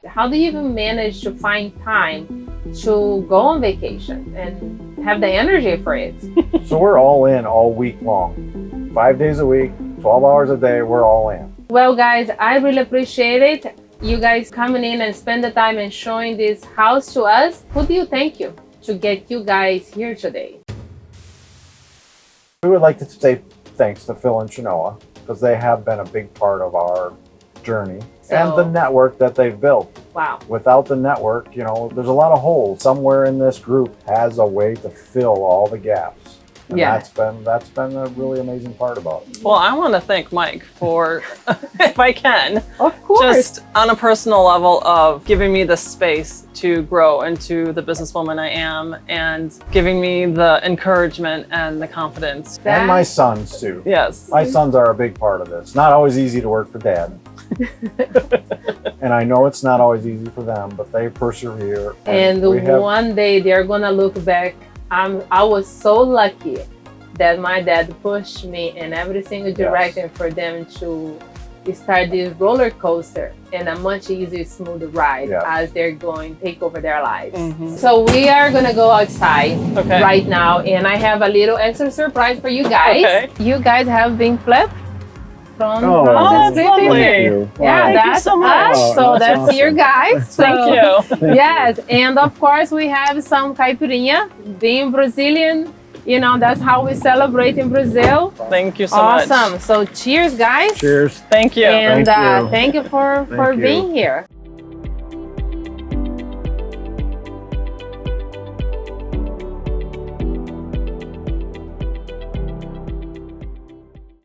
How do you even manage to find time to go on vacation and have the energy for it? So we're all in all week long. 5 days a week, 12 hours a day, we're all in. Well, guys, I really appreciate it. You guys coming in and spend the time and showing this house to us. Who do you thank you to get you guys here today? We would like to say thanks to Phil and Chenoa because they have been a big part of our journey and the network that they've built. Wow. Without the network, you know, there's a lot of holes. Somewhere in this group has a way to fill all the gaps. And that's been a really amazing part about it. Well, I want to thank Mike for, if I can, of course, just on a personal level of giving me the space to grow into the businesswoman I am and giving me the encouragement and the confidence. And my sons too. Yes. My sons are a big part of this. Not always easy to work for dad. And I know it's not always easy for them, but they persevere. And one day they're gonna look back. I was so lucky that my dad pushed me in every single direction for them to start this roller coaster and a much easier, smoother ride as they're going take over their lives. So we are gonna go outside right now, and I have a little extra surprise for you guys. You guys have been flipped from that's Flipping. lovely. Yeah, that's so much. us. So that's awesome. Your guys. Thank you. Yes, and of course we have some caipirinha. Being Brazilian, you know, that's how we celebrate in Brazil. Thank you so much. Awesome. So cheers, guys. Cheers. Thank you. And Thank you. thank you for being here.